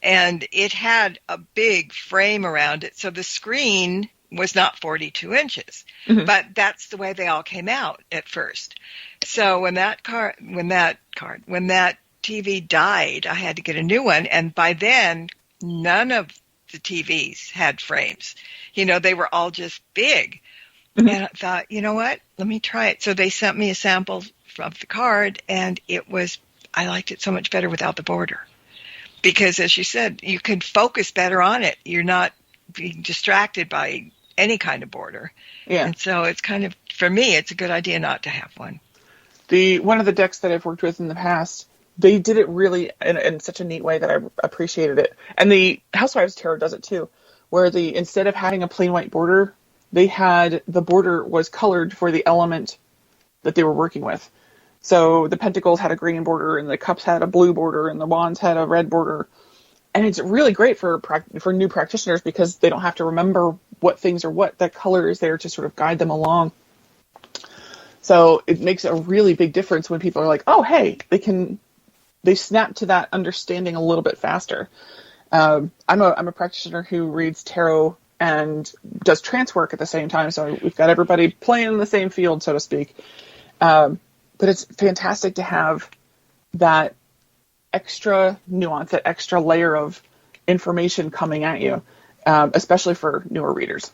And it had a big frame around it. So the screen was not 42 inches, but that's the way they all came out at first. So when that TV died, I had to get a new one. And by then, none of the TVs had frames. They were all just big. And I thought, you know what? Let me try it. So they sent me a sample of the card, and I liked it so much better without the border. Because, as you said, you can focus better on it. You're not being distracted by any kind of border. Yeah. And so it's kind of, for me, it's a good idea not to have one. One of the decks that I've worked with in the past, they did it really in such a neat way that I appreciated it. And the Housewives Tarot does it too, where instead of having a plain white border, the border was colored for the element that they were working with. So the Pentacles had a green border, and the Cups had a blue border, and the Wands had a red border. And it's really great for new practitioners because they don't have to remember what things are what. That color is there to sort of guide them along. So it makes a really big difference when people are like, oh, hey, they snap to that understanding a little bit faster. I'm a practitioner who reads tarot and does trance work at the same time. So we've got everybody playing in the same field, so to speak. But it's fantastic to have that extra nuance, that extra layer of information coming at you, especially for newer readers.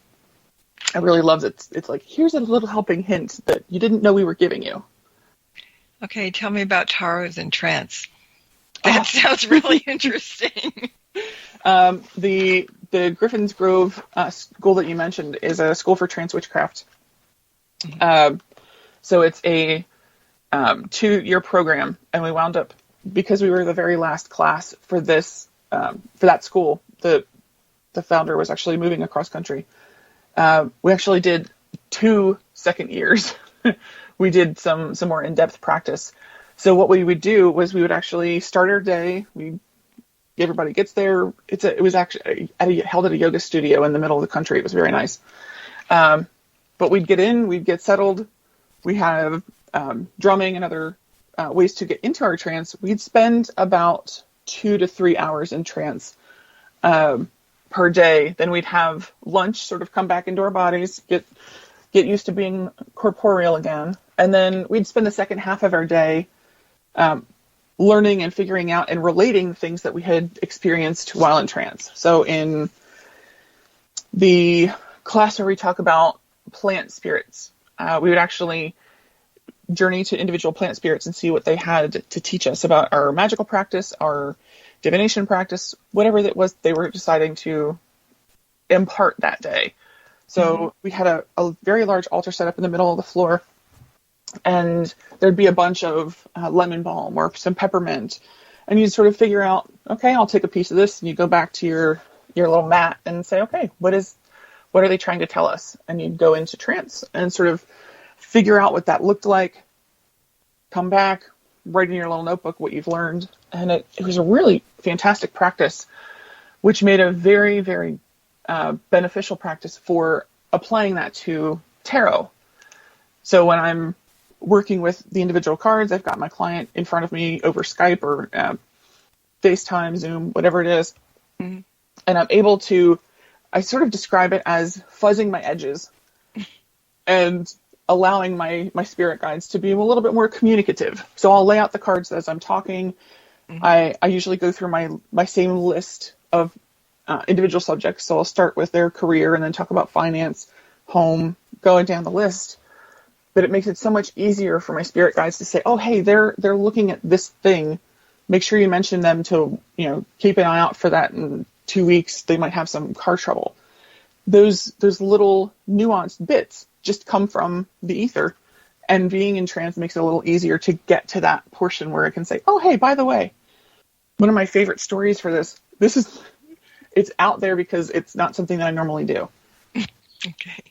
I really love it. It's like, here's a little helping hint that you didn't know we were giving you. Okay, tell me about Taros Entrance. That sounds really interesting. The Griffin's Grove school that you mentioned is a school for trance witchcraft. Mm-hmm. So it's a 2-year program, and we wound up, because we were the very last class for this for that school. The founder was actually moving across country. We actually did 2 second years. We did some more in-depth practice. So what we would do was we would actually start our day. Everybody gets there. It was actually held at a yoga studio in the middle of the country. It was very nice. But we'd get in, we'd get settled. We have drumming and other ways to get into our trance. We'd spend about 2 to 3 hours in trance per day. Then we'd have lunch, sort of come back into our bodies, get used to being corporeal again. And then we'd spend the second half of our day learning and figuring out and relating things that we had experienced while in trance. So in the class where we talk about plant spirits, we would actually journey to individual plant spirits and see what they had to teach us about our magical practice, our divination practice, whatever it was they were deciding to impart that day. So we had a very large altar set up in the middle of the floor, and there'd be a bunch of lemon balm or some peppermint, and you'd sort of figure out, okay, I'll take a piece of this, and you go back to your little mat and say, okay, what are they trying to tell us? And you'd go into trance and sort of figure out what that looked like, come back, write in your little notebook what you've learned, and it was a really fantastic practice, which made a very, very beneficial practice for applying that to tarot. So when I'm working with the individual cards, I've got my client in front of me over Skype or FaceTime, Zoom, whatever it is, and I'm able to, I sort of describe it as fuzzing my edges and allowing my spirit guides to be a little bit more communicative. So I'll lay out the cards as I'm talking. I usually go through my same list of individual subjects. So I'll start with their career and then talk about finance, home, going down the list. But it makes it so much easier for my spirit guides to say, oh, hey, they're looking at this thing. Make sure you mention them to, keep an eye out for that. In 2 weeks, they might have some car trouble. Those little nuanced bits just come from the ether, and being in trance makes it a little easier to get to that portion where I can say, oh, hey, by the way, one of my favorite stories for this is, it's out there because it's not something that I normally do. Okay.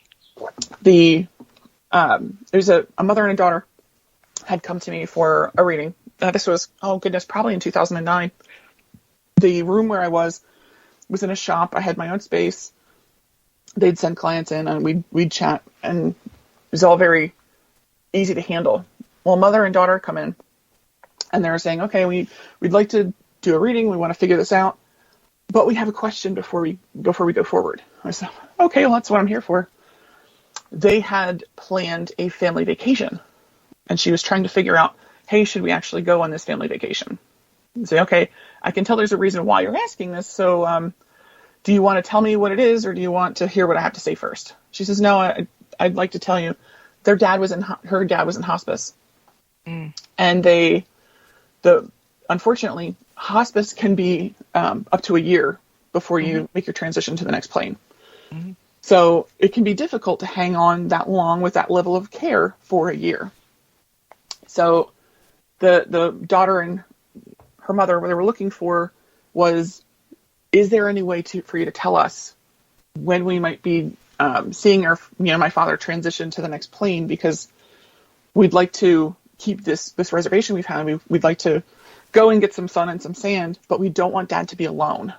There's a mother and a daughter had come to me for a reading. This was, probably in 2009. The room where I was in a shop. I had my own space. They'd send clients in and we'd chat, and it was all very easy to handle. Well, mother and daughter come in and they're saying, okay, we'd like to do a reading. We want to figure this out, but we have a question before we go forward. I said, okay, well, that's what I'm here for. They had planned a family vacation, and she was trying to figure out, hey, should we actually go on this family vacation? I say, okay, I can tell there's a reason why you're asking this. So, do you want to tell me what it is, or do you want to hear what I have to say first? She says, no, I'd like to tell you, her dad was in hospice, and unfortunately, hospice can be up to a year before you make your transition to the next plane. Mm-hmm. So it can be difficult to hang on that long with that level of care for a year. So the daughter and her mother, what they were looking for was, is there any way for you to tell us when we might be seeing my father transition to the next plane, because we'd like to keep this reservation we've had. We'd like to go and get some sun and some sand, but we don't want Dad to be alone.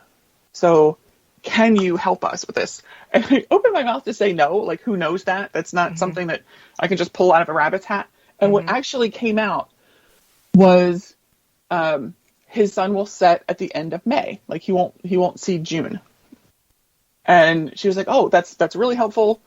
So can you help us with this? And I opened my mouth to say no, like, who knows that? That's not something that I can just pull out of a rabbit's hat. And what actually came out was his sun will set at the end of May. Like, he won't see June. And she was like, oh, that's really helpful.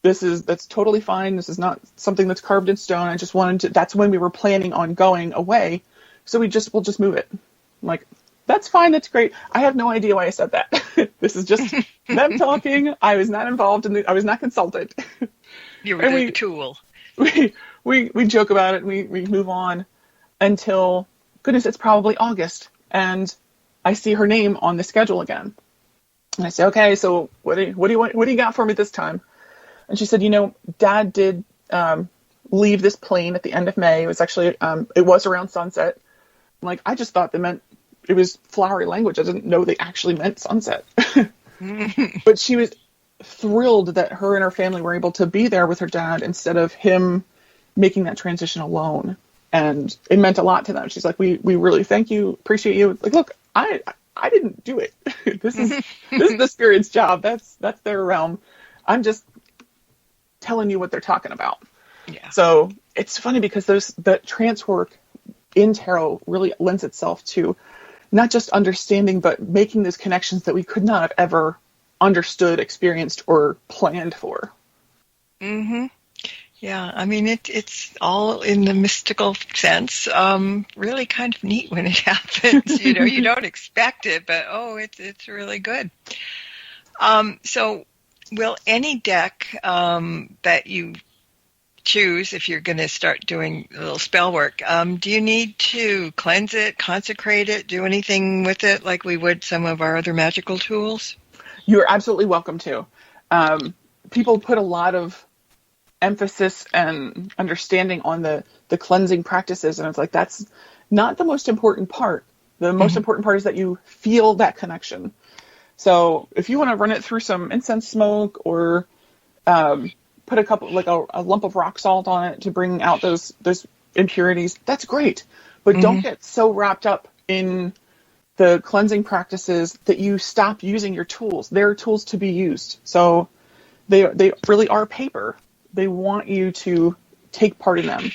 That's totally fine. This is not something that's carved in stone. I just wanted to, that's when we were planning on going away. So we'll just move it. I'm like, that's fine. That's great. I have no idea why I said that. This is just them talking. I was not involved I was not consulted. You were the tool. We joke about it and we move on until, goodness, it's probably August. And I see her name on the schedule again. And I say, okay, so what do you got for me this time? And she said, Dad did leave this plane at the end of May. It was actually, it was around sunset. I'm like, I just thought they meant, it was flowery language. I didn't know they actually meant sunset. But she was thrilled that her and her family were able to be there with her dad instead of him making that transition alone. And it meant a lot to them. She's like, we really thank you, appreciate you. Like, look, I didn't do it. This is the spirit's job. That's their realm. I'm just telling you what they're talking about. Yeah. So it's funny because the trance work in tarot really lends itself to not just understanding, but making those connections that we could not have ever understood, experienced, or planned for. Mm-hmm. Yeah, I mean, it's all in the mystical sense. Really kind of neat when it happens. You don't expect it, but it's really good. So will any deck that you choose, if you're going to start doing a little spell work, do you need to cleanse it, consecrate it, do anything with it like we would some of our other magical tools? You're absolutely welcome to. People put a lot of emphasis and understanding on the cleansing practices, and it's like, that's not the most important part. The most important part is that you feel that connection. So if you want to run it through some incense smoke or put a couple, like a lump of rock salt on it to bring out those impurities, that's great. But don't get so wrapped up in the cleansing practices that you stop using your tools. They're tools to be used. So they really are paper. They want you to take part in them.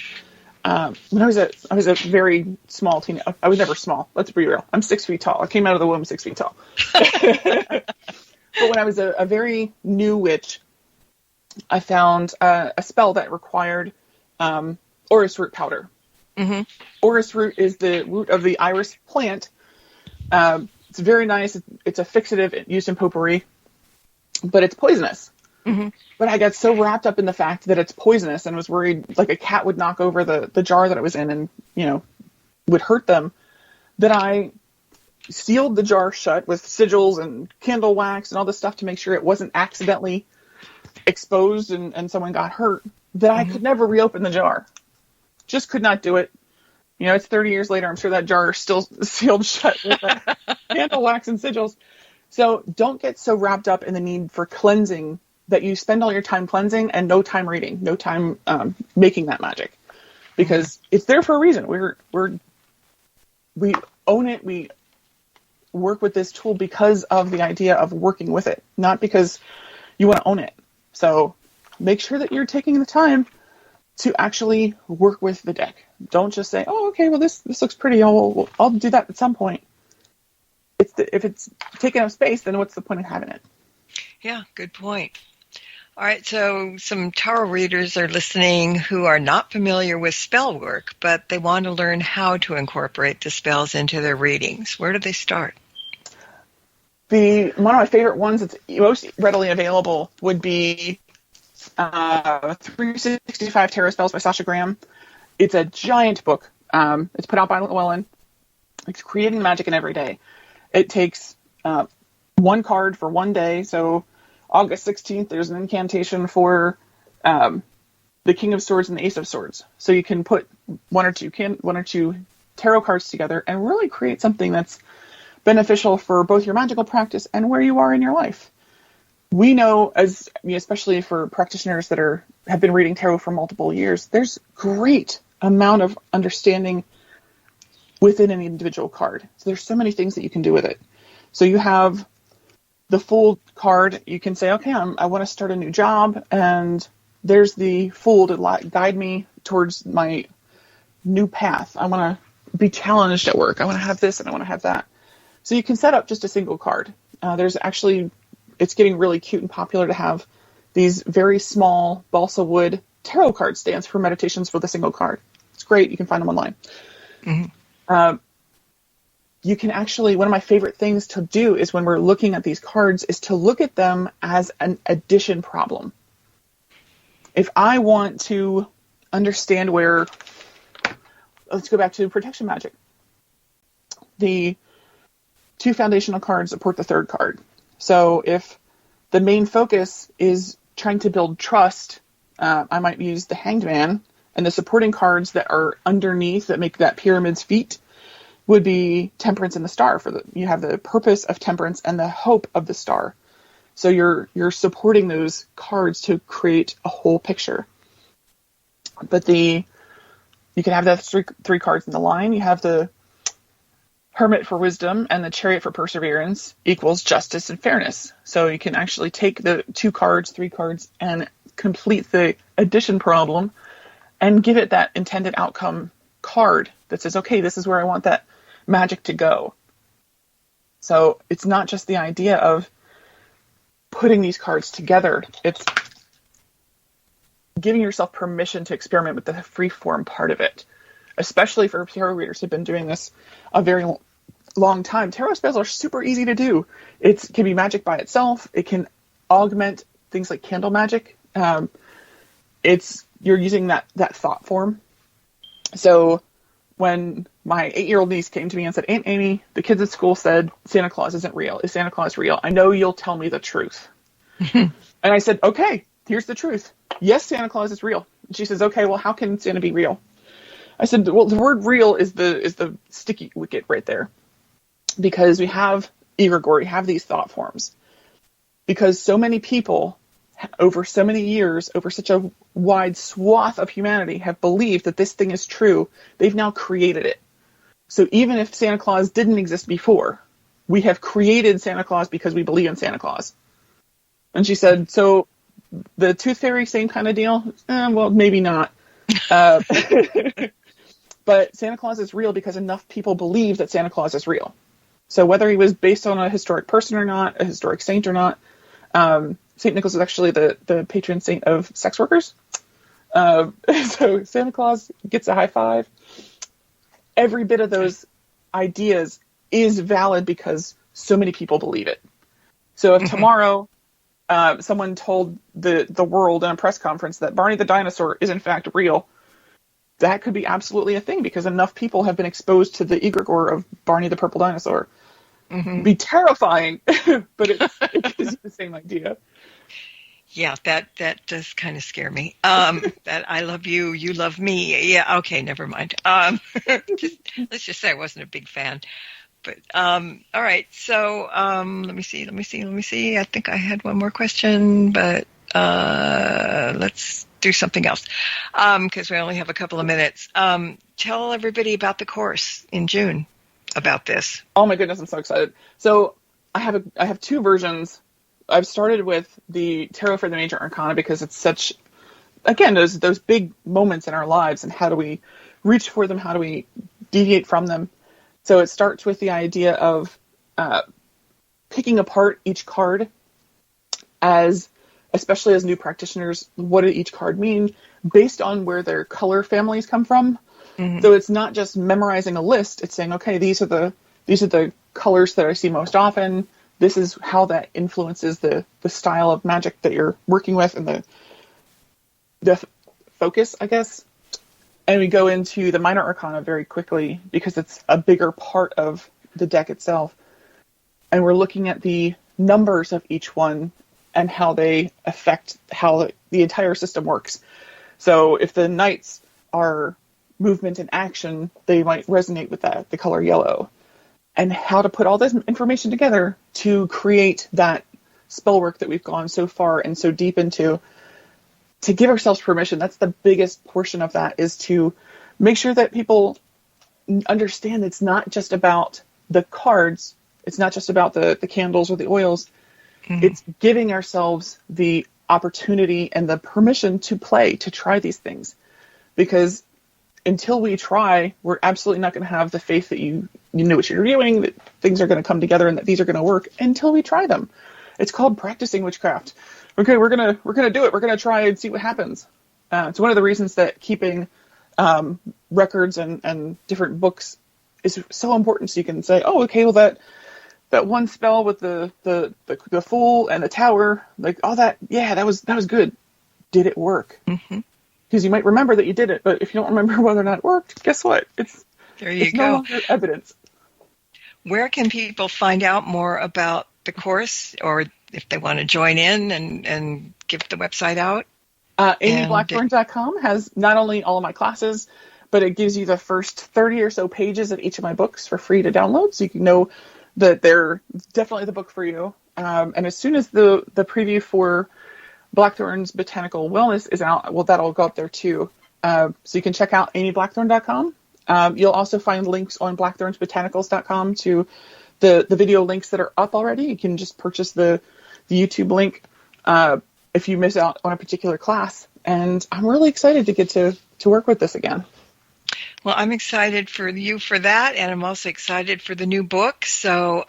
When I was a very small teen, I was never small. Let's be real. I'm 6 feet tall. I came out of the womb 6 feet tall. But when I was a very new witch, I found a spell that required orris root powder. Mm-hmm. Orris root is the root of the iris plant. It's very nice. It's a fixative used in potpourri, but it's poisonous. Mm-hmm. But I got so wrapped up in the fact that it's poisonous and was worried like a cat would knock over the jar that it was in and, would hurt them, that I sealed the jar shut with sigils and candle wax and all this stuff to make sure it wasn't accidentally exposed and someone got hurt, that I could never reopen the jar. Just could not do it. It's 30 years later. I'm sure that jar is still sealed shut with candle wax and sigils. So don't get so wrapped up in the need for cleansing that you spend all your time cleansing and no time reading, no time making that magic, because it's there for a reason. We own it. We work with this tool because of the idea of working with it, not because you want to own it. So make sure that you're taking the time to actually work with the deck. Don't just say, oh, okay, well, this looks pretty. I'll do that at some point. If it's taking up space, then what's the point of having it? Yeah, good point. All right, so some tarot readers are listening who are not familiar with spell work, but they want to learn how to incorporate the spells into their readings. Where do they start? One of my favorite ones that's most readily available would be 365 Tarot Spells by Sasha Graham. It's a giant book. It's put out by Llewellyn. It's creating magic in every day. It takes one card for one day. So August 16th, there's an incantation for the King of Swords and the Ace of Swords. So you can put one or two tarot cards together and really create something that's beneficial for both your magical practice and where you are in your life. We know, especially for practitioners that have been reading tarot for multiple years, there's great amount of understanding within an individual card. So there's so many things that you can do with it. So you have the Fool card. You can say, okay, I want to start a new job, and there's the Fool to guide me towards my new path. I want to be challenged at work. I want to have this and I want to have that. So you can set up just a single card. It's getting really cute and popular to have these very small balsa wood tarot card stands for meditations for the single card. It's great. You can find them online. Mm-hmm. You can actually, one of my favorite things to do is when we're looking at these cards is to look at them as an addition problem. If I want to understand let's go back to protection magic. The 2 foundational cards support the 3rd card. So if the main focus is trying to build trust, I might use the Hanged Man, and the supporting cards that are underneath that make that pyramid's feet would be Temperance and the Star. You have the purpose of Temperance and the hope of the Star. So you're supporting those cards to create a whole picture. But you can have the 3 cards in the line. You have the Hermit for wisdom and the Chariot for perseverance equals justice and fairness. So you can actually take the 2 cards, 3 cards, and complete the addition problem and give it that intended outcome card that says, okay, this is where I want that magic to go. So it's not just the idea of putting these cards together. It's giving yourself permission to experiment with the free-form part of it, especially for tarot readers who've been doing this a very long time. Tarot spells are super easy to do. It can be magic by itself. It can augment things like candle magic. You're using that thought form. So when my 8-year-old niece came to me and said, Aunt Amy, the kids at school said Santa Claus isn't real. Is Santa Claus real? I know you'll tell me the truth. And I said, okay, here's the truth. Yes, Santa Claus is real. And she says, okay, well, how can Santa be real? I said, well, the word real is the sticky wicket right there. Because we have egregore, we have these thought forms. Because so many people, over so many years, over such a wide swath of humanity, have believed that this thing is true, they've now created it. So even if Santa Claus didn't exist before, we have created Santa Claus because we believe in Santa Claus. And she said, so the Tooth Fairy, same kind of deal? Well, maybe not. But Santa Claus is real because enough people believe that Santa Claus is real. So whether he was based on a historic person or not, a historic saint or not, St. Nicholas is actually the patron saint of sex workers. So Santa Claus gets a high five. Every bit of those ideas is valid because so many people believe it. So if tomorrow someone told the world in a press conference that Barney the dinosaur is in fact real, that could be absolutely a thing because enough people have been exposed to the egregore of Barney the purple dinosaur. It'd be terrifying, but it gives you the same idea. Yeah, that does kind of scare me. That I love you, you love me. Yeah, okay, never mind. Let's just say I wasn't a big fan. But all right, so let me see. I think I had one more question, but let's do something else because we only have a couple of minutes. Tell everybody about the course in June about this. Oh my goodness, I'm so excited. So I have 2 versions. I've started with the Tarot for the Major Arcana because it's such, again, those big moments in our lives and how do we reach for them? How do we deviate from them? So it starts with the idea of picking apart each card especially as new practitioners, what did each card mean based on where their color families come from. Mm-hmm. So it's not just memorizing a list. It's saying, okay, these are the colors that I see most often. This is how that influences the style of magic that you're working with and focus, I guess. And we go into the Minor Arcana very quickly because it's a bigger part of the deck itself. And we're looking at the numbers of each one and how they affect how the entire system works. So if the knights are movement and action, they might resonate with that, the color yellow. And how to put all this information together to create that spell work that we've gone so far and so deep into, to give ourselves permission. That's the biggest portion of that, is to make sure that people understand it's not just about the cards, it's not just about the candles or the oils. Mm-hmm. It's giving ourselves the opportunity and the permission to play, to try these things. Because until we try, we're absolutely not going to have the faith that you know what you're doing, that things are going to come together and that these are going to work until we try them. It's called practicing witchcraft. Okay, we're gonna do it. We're gonna try and see what happens. It's one of the reasons that keeping records and different books is so important. So you can say, oh, okay, well that one spell with the Fool and the Tower, like all that, yeah, that was good. Did it work? Mm-hmm. Because you might remember that you did it, but if you don't remember whether or not it worked, guess what? It's no longer evidence. Where can people find out more about the course, or if they want to join in and give the website out? AmyBlackthorn.com has not only all of my classes, but it gives you the first 30 or so pages of each of my books for free to download, so you can know that they're definitely the book for you. And as soon as the preview for Blackthorn's Botanical Wellness is out, well, that'll go up there too. So you can check out AmyBlackthorn.com. You'll also find links on BlackthornsBotanicals.com to the video links that are up already. You can just purchase the YouTube link if you miss out on a particular class. And I'm really excited to get to work with this again. Well, I'm excited for you for that, and I'm also excited for the new book. So,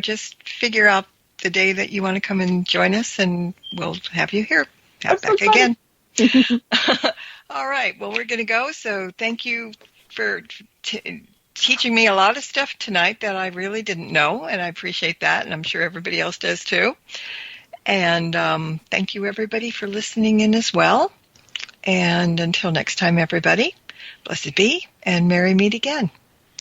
just figure out the day that you want to come and join us, and we'll have you here. Back again. All right. Well, we're going to go. So thank you for teaching me a lot of stuff tonight that I really didn't know, and I appreciate that, and I'm sure everybody else does too. And thank you, everybody, for listening in as well. And until next time, everybody, blessed be, and merry meet again.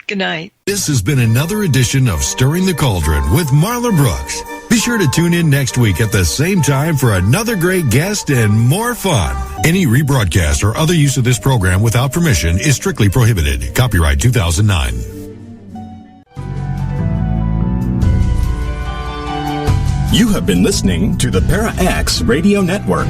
Good night. This has been another edition of Stirring the Cauldron with Marla Brooks. Be sure to tune in next week at the same time for another great guest and more fun. Any rebroadcast or other use of this program without permission is strictly prohibited. Copyright 2009. You have been listening to the Para X Radio Network.